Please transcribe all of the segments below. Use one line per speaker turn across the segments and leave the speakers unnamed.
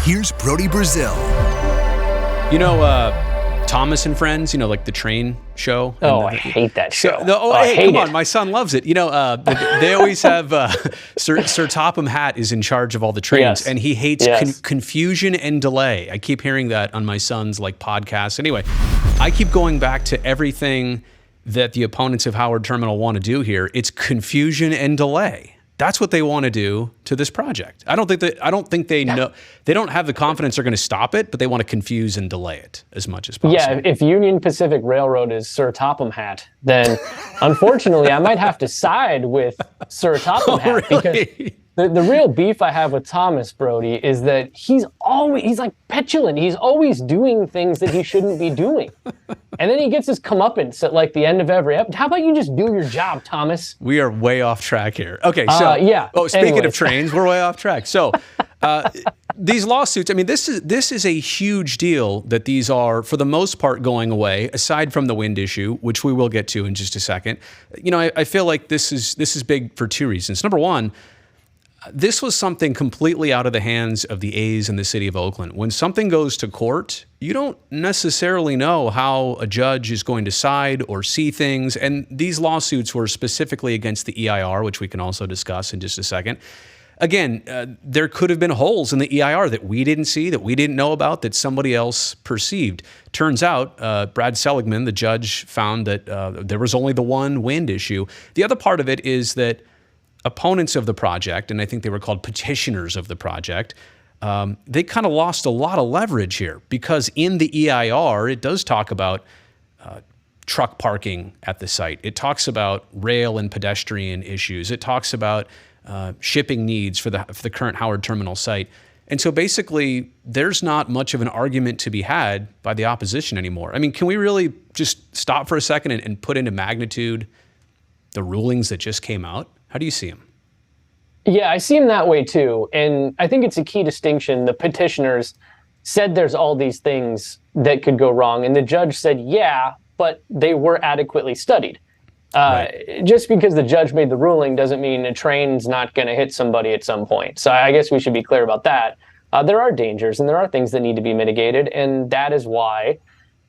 here's Brody Brazil.
You know, Thomas and Friends, you know, like the train show.
Oh, I hate that show.
Come on, my son loves it. You know, they always have Sir Topham Hatt is in charge of all the trains, and he hates confusion and delay. I keep hearing that on my son's like podcast. Anyway, I keep going back to everything that the opponents of Howard Terminal want to do here. It's confusion and delay. That's what they want to do to this project. I don't think they know. They don't have the confidence they're going to stop it, but they want to confuse and delay it as much as possible.
Yeah, if Union Pacific Railroad is Sir Topham Hatt, then unfortunately I might have to side with Sir Topham Hatt because the real beef I have with Thomas, Brody, is that he's like petulant. He's always doing things that he shouldn't be doing. And then he gets his comeuppance at like the end of every episode. How about you just do your job, Thomas?
We are way off track here. Okay, so speaking of trains, we're way off track. So these lawsuits, I mean, this is a huge deal that these are, for the most part, going away, aside from the wind issue, which we will get to in just a second. You know, I feel like this is big for two reasons. Number one, this was something completely out of the hands of the A's and the city of Oakland. When something goes to court, you don't necessarily know how a judge is going to side or see things. And these lawsuits were specifically against the EIR, which we can also discuss in just a second. Again, there could have been holes in the EIR that we didn't see, that we didn't know about, that somebody else perceived. Turns out, Brad Seligman, the judge, found that there was only the one wind issue. The other part of it is that opponents of the project, and I think they were called petitioners of the project, they kind of lost a lot of leverage here because in the EIR, it does talk about truck parking at the site. It talks about rail and pedestrian issues. It talks about shipping needs for the current Howard Terminal site. And so basically, there's not much of an argument to be had by the opposition anymore. I mean, can we really just stop for a second and put into magnitude the rulings that just came out? How do you see them?
Yeah, I see him that way too. And I think it's a key distinction. The petitioners said there's all these things that could go wrong. And the judge said, yeah, but they were adequately studied. Right. Just because the judge made the ruling doesn't mean a train's not going to hit somebody at some point. So I guess we should be clear about that. There are dangers and there are things that need to be mitigated. And that is why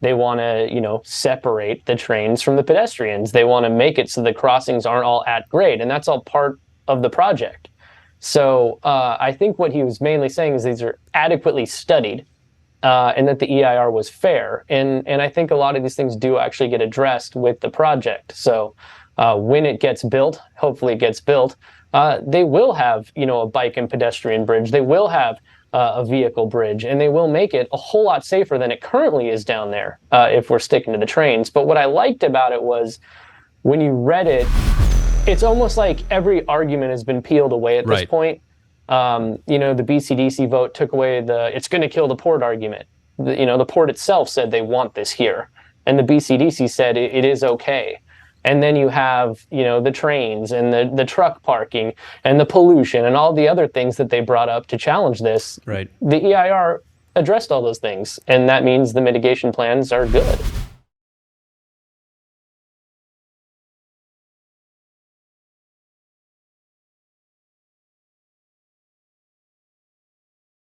they want to, separate the trains from the pedestrians. They want to make it so the crossings aren't all at grade. And that's all part of the project. So I think what he was mainly saying is these are adequately studied and that the EIR was fair. And I think a lot of these things do actually get addressed with the project. So when it gets built, hopefully it gets built, they will have, a bike and pedestrian bridge. They will have a vehicle bridge, and they will make it a whole lot safer than it currently is down there if we're sticking to the trains. But what I liked about it was when you read it, it's almost like every argument has been peeled away at this point. The BCDC vote took away it's going to kill the port argument. The port itself said they want this here, and the BCDC said it is okay. And then you have, the trains and the truck parking and the pollution and all the other things that they brought up to challenge this.
Right.
The EIR addressed all those things, and that means the mitigation plans are good.